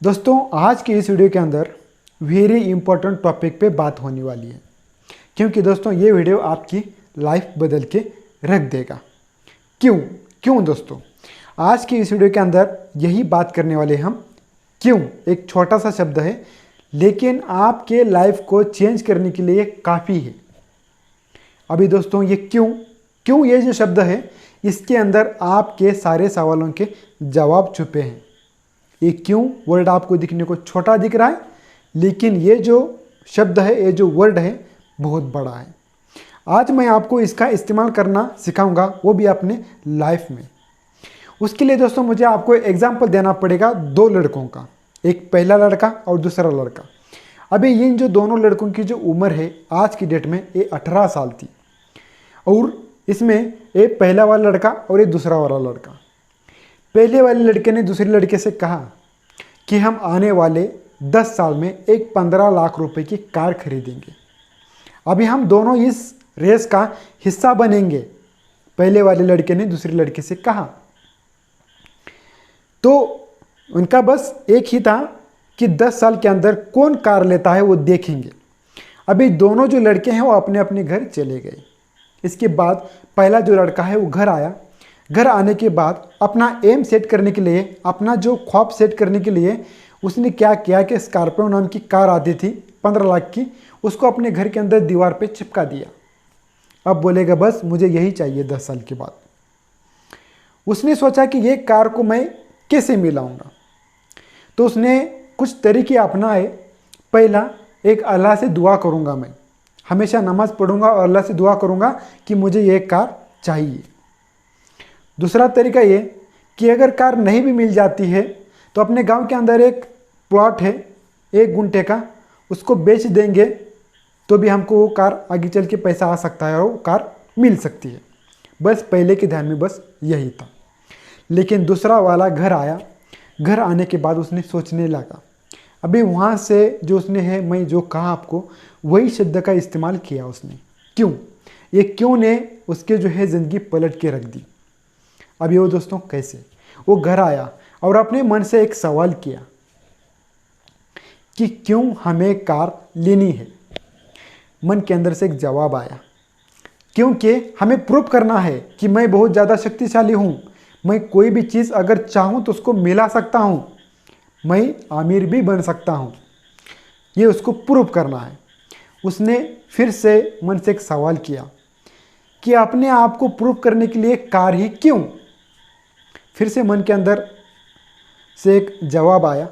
दोस्तों आज की इस वीडियो के अंदर वेरी इंपॉर्टेंट टॉपिक पे बात होने वाली है, क्योंकि दोस्तों ये वीडियो आपकी लाइफ बदल के रख देगा। क्यों क्यों दोस्तों, आज की इस वीडियो के अंदर यही बात करने वाले हम। क्यों एक छोटा सा शब्द है, लेकिन आपके लाइफ को चेंज करने के लिए काफ़ी है। अभी दोस्तों ये क्यों ये जो शब्द है, इसके अंदर आपके सारे सवालों के जवाब छुपे हैं। ये क्यों वर्ड आपको दिखने को छोटा दिख रहा है, लेकिन ये जो शब्द है, ये जो वर्ड है, बहुत बड़ा है। आज मैं आपको इसका इस्तेमाल करना सिखाऊंगा, वो भी अपने लाइफ में। उसके लिए दोस्तों मुझे आपको एग्जाम्पल देना पड़ेगा दो लड़कों का, एक पहला लड़का और दूसरा लड़का। अभी इन जो दोनों लड़कों की जो उम्र है आज की डेट में, ये 18 साल थी। और इसमें एक पहला वाला लड़का और एक दूसरा वाला लड़का। पहले वाले लड़के ने दूसरे लड़के से कहा कि हम आने वाले 10 साल में एक 15 लाख रुपए की कार खरीदेंगे। अभी हम दोनों इस रेस का हिस्सा बनेंगे, पहले वाले लड़के ने दूसरे लड़के से कहा। तो उनका बस एक ही था कि 10 साल के अंदर कौन कार लेता है वो देखेंगे। अभी दोनों जो लड़के हैं वो अपने अपने घर चले गए। इसके बाद पहला जो लड़का है वो घर आया। घर आने के बाद अपना एम सेट करने के लिए, अपना जो ख्वाब सेट करने के लिए उसने क्या किया कि स्कॉर्पियो नाम की कार आती थी 15 लाख की, उसको अपने घर के अंदर दीवार पे चिपका दिया। अब बोलेगा बस मुझे यही चाहिए 10 साल के बाद। उसने सोचा कि ये कार को मैं कैसे मिलाऊंगा, तो उसने कुछ तरीके अपनाए। पहला, एक अल्लाह से दुआ करूंगा, मैं हमेशा नमाज पढ़ूंगा और अल्लाह से दुआ करूंगा कि मुझे ये कार चाहिए। दूसरा तरीका ये कि अगर कार नहीं भी मिल जाती है तो अपने गांव के अंदर एक प्लॉट है 1 गुंठे का, उसको बेच देंगे तो भी हमको वो कार आगे चल के पैसा आ सकता है और वो कार मिल सकती है। बस पहले के ध्यान में बस यही था। लेकिन दूसरा वाला घर आया। घर आने के बाद उसने सोचने लगा। अभी वहाँ से जो उसने है, मैं जो कहा आपको वही शब्द का इस्तेमाल किया उसने। क्यों, ये क्यों ने उसके जो है ज़िंदगी पलट के रख दी। अभी वो दोस्तों कैसे, वो घर आया और अपने मन से एक सवाल किया कि क्यों हमें कार लेनी है। मन के अंदर से एक जवाब आया, क्योंकि हमें प्रूव करना है कि मैं बहुत ज़्यादा शक्तिशाली हूँ। मैं कोई भी चीज़ अगर चाहूँ तो उसको मिला सकता हूँ, मैं आमिर भी बन सकता हूँ। ये उसको प्रूव करना है। उसने फिर से मन से एक सवाल किया कि अपने आप को प्रूव करने के लिए कार ही क्यों। फिर से मन के अंदर से एक जवाब आया,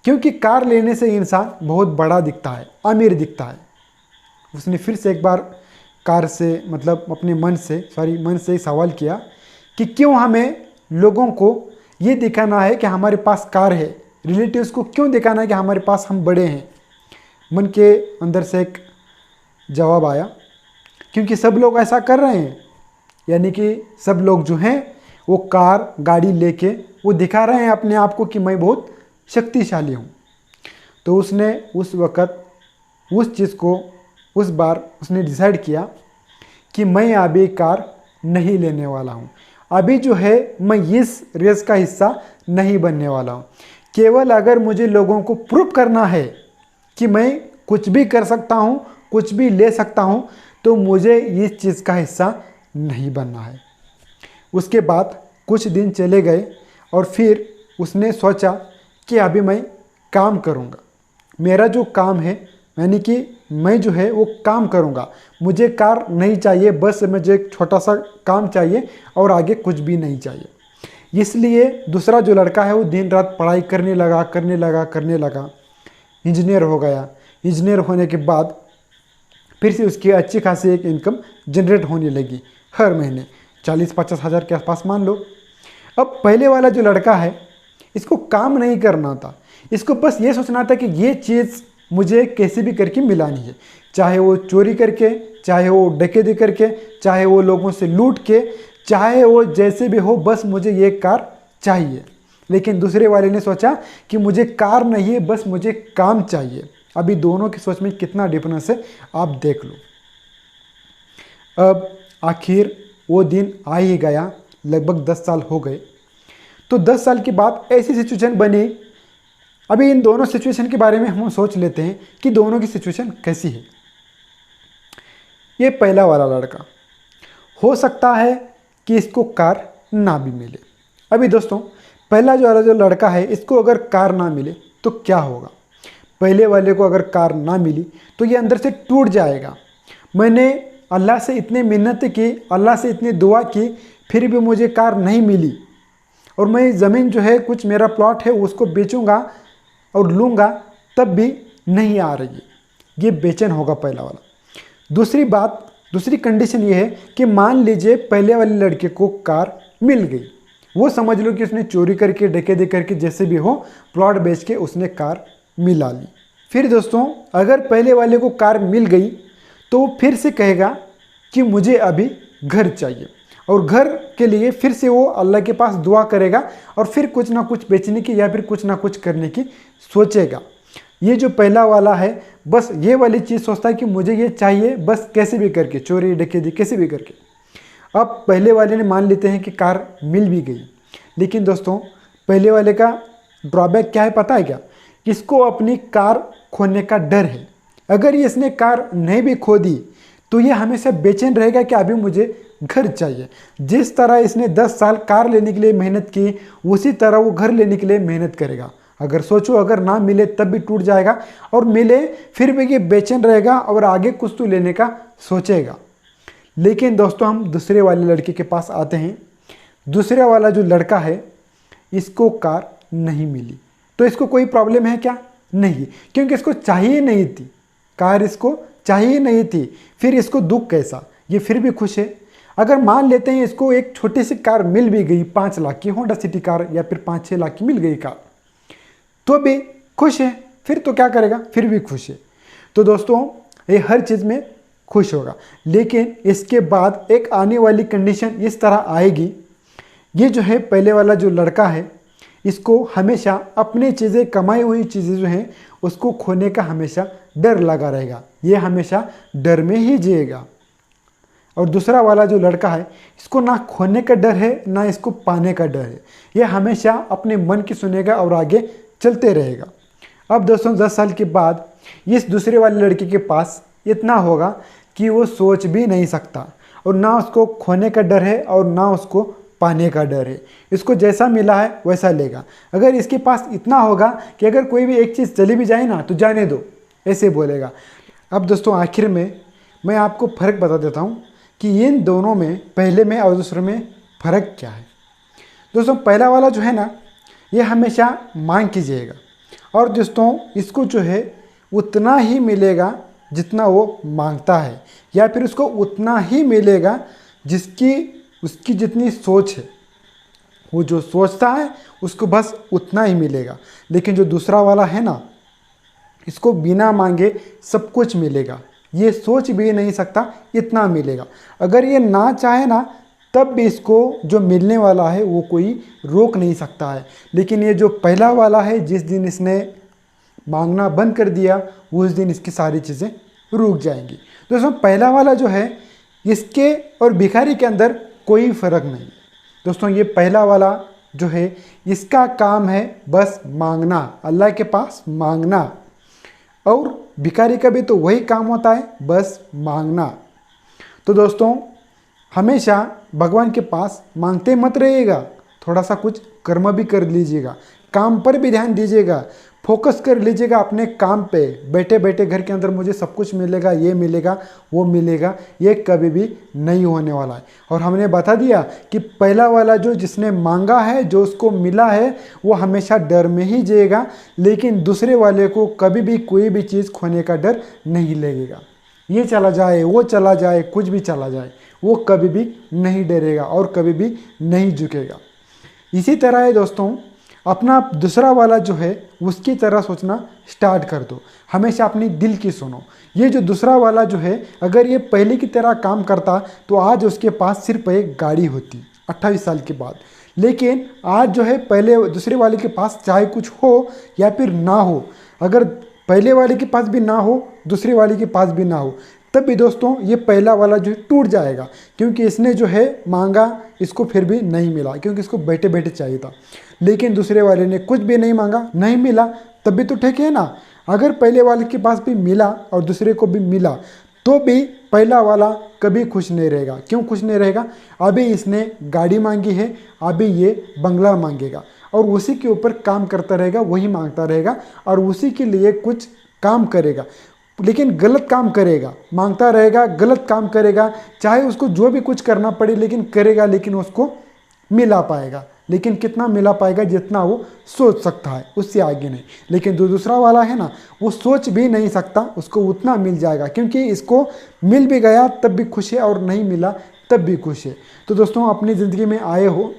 क्योंकि कार लेने से इंसान बहुत बड़ा दिखता है, अमीर दिखता है। उसने फिर से एक बार कार से मतलब अपने मन से सवाल किया कि क्यों हमें लोगों को ये दिखाना है कि हमारे पास कार है, रिलेटिव्स को क्यों दिखाना है कि हमारे पास हम बड़े हैं। मन के अंदर से एक जवाब आया, क्योंकि सब लोग ऐसा कर रहे हैं, यानी कि सब लोग जो हैं वो कार गाड़ी लेके वो दिखा रहे हैं अपने आप को कि मैं बहुत शक्तिशाली हूँ। तो उसने उस वक़्त उस चीज़ को उस बार उसने डिसाइड किया कि मैं अभी कार नहीं लेने वाला हूँ। अभी जो है मैं इस रेस का हिस्सा नहीं बनने वाला हूँ। केवल अगर मुझे लोगों को प्रूव करना है कि मैं कुछ भी कर सकता हूँ, कुछ भी ले सकता हूँ, तो मुझे इस चीज़ का हिस्सा नहीं बनना है। उसके बाद कुछ दिन चले गए और फिर उसने सोचा कि अभी मैं काम करूँगा। मेरा जो काम है, यानी कि मैं जो है वो काम करूँगा। मुझे कार नहीं चाहिए, बस मुझे एक छोटा सा काम चाहिए और आगे कुछ भी नहीं चाहिए। इसलिए दूसरा जो लड़का है वो दिन रात पढ़ाई करने लगा। इंजीनियर हो गया। इंजीनियर होने के बाद फिर से उसकी अच्छी खासी एक इनकम जनरेट होने लगी, हर महीने 40-50 हज़ार के आसपास मान लो। अब पहले वाला जो लड़का है, इसको काम नहीं करना था, इसको बस ये सोचना था कि ये चीज़ मुझे कैसे भी करके मिलानी है, चाहे वो चोरी करके, चाहे वो डकैती करके, चाहे वो लोगों से लूट के, चाहे वो जैसे भी हो, बस मुझे ये कार चाहिए। लेकिन दूसरे वाले ने सोचा कि मुझे कार नहीं है, बस मुझे काम चाहिए। अभी दोनों की सोच में कितना डिफरेंस है आप देख लो। अब आखिर वो दिन आ ही गया, लगभग 10 साल हो गए। तो 10 साल के बाद ऐसी सिचुएशन बनी अभी इन दोनों सिचुएशन के बारे में हम सोच लेते हैं कि दोनों की सिचुएशन कैसी है। ये पहला वाला लड़का, हो सकता है कि इसको कार ना भी मिले। अभी दोस्तों पहला जो लड़का है, इसको अगर कार ना मिले तो क्या होगा? पहले वाले को अगर कार ना मिली तो ये अंदर से टूट जाएगा। मैंने अल्लाह से इतनी मिन्नत की, अल्लाह से इतनी दुआ की, फिर भी मुझे कार नहीं मिली, और मैं ज़मीन जो है, कुछ मेरा प्लॉट है, उसको बेचूंगा और लूँगा, तब भी नहीं आ रही। ये बेचैन होगा पहला वाला। दूसरी बात, दूसरी कंडीशन ये है कि मान लीजिए पहले वाले लड़के को कार मिल गई, वो समझ लो कि उसने चोरी करके, डकैती करके, जैसे भी हो, प्लॉट बेच के उसने कार मिला ली। फिर दोस्तों अगर पहले वाले को कार मिल गई तो वो फिर से कहेगा कि मुझे अभी घर चाहिए, और घर के लिए फिर से वो अल्लाह के पास दुआ करेगा और फिर कुछ ना कुछ बेचने की या फिर कुछ ना कुछ करने की सोचेगा। ये जो पहला वाला है, बस ये वाली चीज़ सोचता है कि मुझे ये चाहिए, बस कैसे भी करके, चोरी डकैती कैसे भी करके। अब पहले वाले ने मान लेते हैं कि कार मिल भी गई, लेकिन दोस्तों पहले वाले का ड्रॉबैक क्या है पता है क्या? इसको अपनी कार खोने का डर है। अगर ये इसने कार नहीं भी खो दी तो ये हमेशा बेचैन रहेगा कि अभी मुझे घर चाहिए। जिस तरह इसने 10 साल कार लेने के लिए मेहनत की, उसी तरह वो घर लेने के लिए मेहनत करेगा। अगर सोचो अगर ना मिले तब भी टूट जाएगा, और मिले फिर भी ये बेचैन रहेगा और आगे कुछ तो लेने का सोचेगा। लेकिन दोस्तों हम दूसरे वाले लड़के के पास आते हैं। दूसरा वाला जो लड़का है, इसको कार नहीं मिली, तो इसको कोई प्रॉब्लम है क्या? नहीं, क्योंकि इसको चाहिए नहीं थी कार, इसको चाहिए नहीं थी। फिर इसको दुख कैसा? ये फिर भी खुश है। अगर मान लेते हैं इसको एक छोटी सी कार मिल भी गई, 5 लाख की होंडा सिटी कार या फिर 5-6 लाख की मिल गई कार, तो भी खुश है। फिर तो क्या करेगा? फिर भी खुश है। तो दोस्तों ये हर चीज़ में खुश होगा, लेकिन इसके बाद एक आने वाली कंडीशन इस तरह आएगी। ये जो है पहले वाला जो लड़का है, इसको हमेशा अपनी चीज़ें, कमाई हुई चीज़ें जो हैं, उसको खोने का हमेशा डर लगा रहेगा। ये हमेशा डर में ही जिएगा। और दूसरा वाला जो लड़का है, इसको ना खोने का डर है ना इसको पाने का डर है। ये हमेशा अपने मन की सुनेगा और आगे चलते रहेगा। अब दोस्तों 10 साल के बाद इस दूसरे वाले लड़के के पास इतना होगा कि वो सोच भी नहीं सकता, और ना उसको खोने का डर है और ना उसको पाने का डर है। इसको जैसा मिला है वैसा लेगा। अगर इसके पास इतना होगा कि अगर कोई भी एक चीज़ चली भी जाए ना तो जाने दो, ऐसे बोलेगा। अब दोस्तों आखिर में मैं आपको फ़र्क बता देता हूँ कि इन दोनों में, पहले में और दूसरे में फ़र्क क्या है। दोस्तों पहला वाला जो है ना, ये हमेशा मांग कीजिएगा, और दोस्तों इसको जो है उतना ही मिलेगा जितना वो मांगता है, या फिर उसको उतना ही मिलेगा उसकी जितनी सोच है। वो जो सोचता है उसको बस उतना ही मिलेगा। लेकिन जो दूसरा वाला है ना, इसको बिना मांगे सब कुछ मिलेगा। ये सोच भी नहीं सकता इतना मिलेगा। अगर ये ना चाहे ना, तब भी इसको जो मिलने वाला है वो कोई रोक नहीं सकता है। लेकिन ये जो पहला वाला है, जिस दिन इसने मांगना बंद कर दिया, उस दिन इसकी सारी चीज़ें रुक जाएंगी। दोस्तों पहला वाला जो है, इसके और भिखारी के अंदर कोई फ़र्क नहीं। दोस्तों ये पहला वाला जो है, इसका काम है बस मांगना, अल्लाह के पास मांगना, और भिखारी का भी तो वही काम होता है, बस मांगना। तो दोस्तों हमेशा भगवान के पास मांगते मत रहिएगा, थोड़ा सा कुछ कर्म भी कर लीजिएगा, काम पर भी ध्यान दीजिएगा, फोकस कर लीजिएगा अपने काम पे। बैठे बैठे घर के अंदर मुझे सब कुछ मिलेगा, ये मिलेगा, वो मिलेगा, ये कभी भी नहीं होने वाला है। और हमने बता दिया कि पहला वाला जो जिसने मांगा है, जो उसको मिला है, वो हमेशा डर में ही जिएगा, लेकिन दूसरे वाले को कभी भी कोई भी चीज़ खोने का डर नहीं लगेगा। ये चला जाए, वो चला जाए, कुछ भी चला जाए, वो कभी भी नहीं डरेगा और कभी भी नहीं झुकेगा। इसी तरह है दोस्तों, अपना दूसरा वाला जो है उसकी तरह सोचना स्टार्ट कर दो। हमेशा अपनी दिल की सुनो। ये जो दूसरा वाला जो है, अगर ये पहले की तरह काम करता तो आज उसके पास सिर्फ एक गाड़ी होती 28 साल के बाद। लेकिन आज जो है, पहले दूसरे वाले के पास चाहे कुछ हो या फिर ना हो, अगर पहले वाले के पास भी ना हो, दूसरे वाले के पास भी ना हो, तब भी दोस्तों ये पहला वाला जो है टूट जाएगा, क्योंकि इसने जो है मांगा, इसको फिर भी नहीं मिला, क्योंकि इसको बैठे बैठे चाहिए था। लेकिन दूसरे वाले ने कुछ भी नहीं मांगा, नहीं मिला, तब भी तो ठीक है ना। अगर पहले वाले के पास भी मिला और दूसरे को भी मिला तो भी पहला वाला कभी खुश नहीं रहेगा। क्यों खुश नहीं रहेगा? अभी इसने गाड़ी मांगी है, अभी ये बंगला मांगेगा और उसी के ऊपर काम करता रहेगा, वही मांगता रहेगा और उसी के लिए कुछ काम करेगा, लेकिन गलत काम करेगा, मांगता रहेगा, गलत काम करेगा, चाहे उसको जो भी कुछ करना पड़े लेकिन करेगा, लेकिन उसको मिला पाएगा, लेकिन कितना मिला पाएगा? जितना वो सोच सकता है, उससे आगे नहीं। लेकिन जो दूसरा वाला है ना, वो सोच भी नहीं सकता, उसको उतना मिल जाएगा, क्योंकि इसको मिल भी गया तब भी खुश है और नहीं मिला तब भी खुश है। तो दोस्तों, अपनी ज़िंदगी में आए हो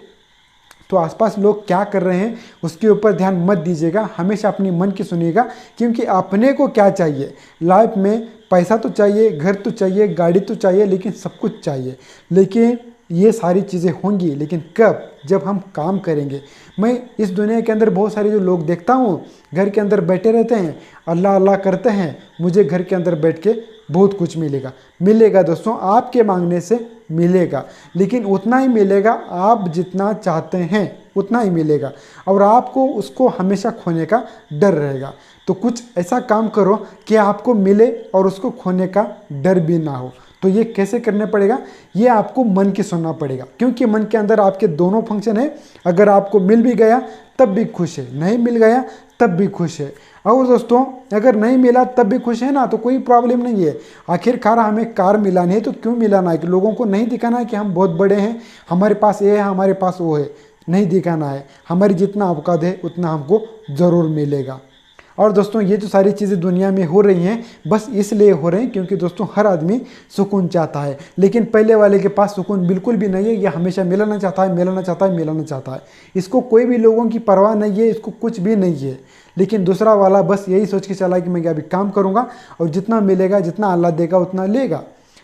तो आसपास लोग क्या कर रहे हैं उसके ऊपर ध्यान मत दीजिएगा, हमेशा अपनी मन की सुनिएगा, क्योंकि अपने को क्या चाहिए लाइफ में? पैसा तो चाहिए, घर तो चाहिए, गाड़ी तो चाहिए, लेकिन सब कुछ चाहिए। लेकिन ये सारी चीज़ें होंगी, लेकिन कब? जब हम काम करेंगे। मैं इस दुनिया के अंदर बहुत सारे जो लोग देखता हूँ, घर के अंदर बैठे रहते हैं, अल्लाह अल्लाह करते हैं, मुझे घर के अंदर बैठ के बहुत कुछ मिलेगा। मिलेगा दोस्तों, आपके मांगने से मिलेगा, लेकिन उतना ही मिलेगा, आप जितना चाहते हैं उतना ही मिलेगा, और आपको उसको हमेशा खोने का डर रहेगा। तो कुछ ऐसा काम करो कि आपको मिले और उसको खोने का डर भी ना हो। तो ये कैसे करने पड़ेगा? ये आपको मन की सुनना पड़ेगा, क्योंकि मन के अंदर आपके दोनों फंक्शन है। अगर आपको मिल भी गया तब भी खुश है, नहीं मिल गया तब भी खुश है। और दोस्तों, अगर नहीं मिला तब भी खुश है ना, तो कोई प्रॉब्लम नहीं है। आखिरकार हमें कार मिलानी है तो क्यों मिलाना है? कि लोगों को नहीं दिखाना है कि हम बहुत बड़े हैं, हमारे पास ये है, हमारे पास वो है, नहीं दिखाना है। हमारी जितना औकात है उतना हमको ज़रूर मिलेगा। और दोस्तों, ये जो सारी चीज़ें दुनिया में हो रही हैं, बस इसलिए हो रही हैं क्योंकि दोस्तों हर आदमी सुकून चाहता है, लेकिन पहले वाले के पास सुकून बिल्कुल भी नहीं है। ये हमेशा मिलाना चाहता है, मिलाना चाहता है, मिलाना चाहता है। इसको कोई भी लोगों की परवाह नहीं है, इसको कुछ भी नहीं है। लेकिन दूसरा वाला बस यही सोच के चला कि मैं अभी काम करूँगा और जितना मिलेगा, जितना अल्लाह देगा उतना लेगा।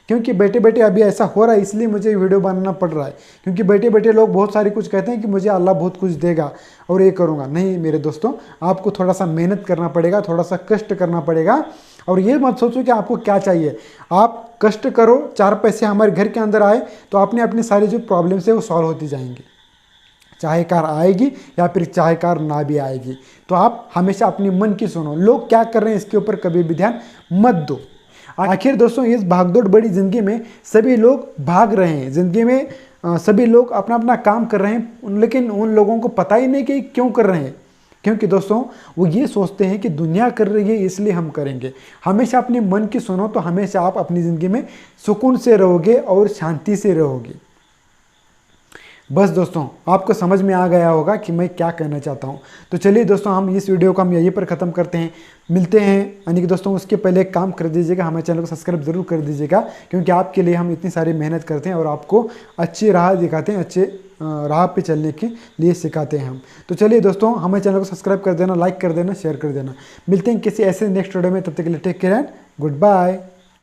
क्योंकि बैठे बैठे अभी ऐसा हो रहा है, इसलिए मुझे वीडियो बनाना पड़ रहा है, क्योंकि बैठे बैठे लोग बहुत सारी कुछ कहते हैं कि मुझे अल्लाह बहुत कुछ देगा और ये करूँगा। नहीं मेरे दोस्तों, आपको थोड़ा सा मेहनत करना पड़ेगा, थोड़ा सा कष्ट करना पड़ेगा। और ये मत सोचो कि आपको क्या चाहिए, आप कष्ट करो, 4 पैसे हमारे घर के अंदर आए तो आपने अपनी सारी जो प्रॉब्लम्स है वो सॉल्व होती जाएंगी। चाहे कार आएगी या फिर चाहे कार ना भी आएगी। तो आप हमेशा अपनी मन की सुनो, लोग क्या कर रहे हैं इसके ऊपर कभी भी ध्यान मत दो। आखिर दोस्तों, इस भागदौड़ बड़ी ज़िंदगी में सभी लोग भाग रहे हैं, ज़िंदगी में सभी लोग अपना अपना काम कर रहे हैं, लेकिन उन लोगों को पता ही नहीं कि क्यों कर रहे हैं। क्योंकि दोस्तों, वो ये सोचते हैं कि दुनिया कर रही है इसलिए हम करेंगे। हमेशा अपने मन की सुनो, तो हमेशा आप अपनी ज़िंदगी में सुकून से रहोगे और शांति से रहोगे। बस दोस्तों, आपको समझ में आ गया होगा कि मैं क्या कहना चाहता हूँ। तो चलिए दोस्तों, हम इस वीडियो को यहीं पर ख़त्म करते हैं। मिलते हैं यानी कि दोस्तों, उसके पहले एक काम कर दीजिएगा, हमारे चैनल को सब्सक्राइब जरूर कर दीजिएगा, क्योंकि आपके लिए हम इतनी सारी मेहनत करते हैं और आपको अच्छी राह दिखाते हैं, अच्छे राह पे चलने के लिए सिखाते हैं हम। तो चलिए दोस्तों, हमारे चैनल को सब्सक्राइब कर देना, लाइक कर देना, शेयर कर देना। मिलते हैं किसी ऐसे नेक्स्ट वीडियो में, तब तक के लिए take care and good bye.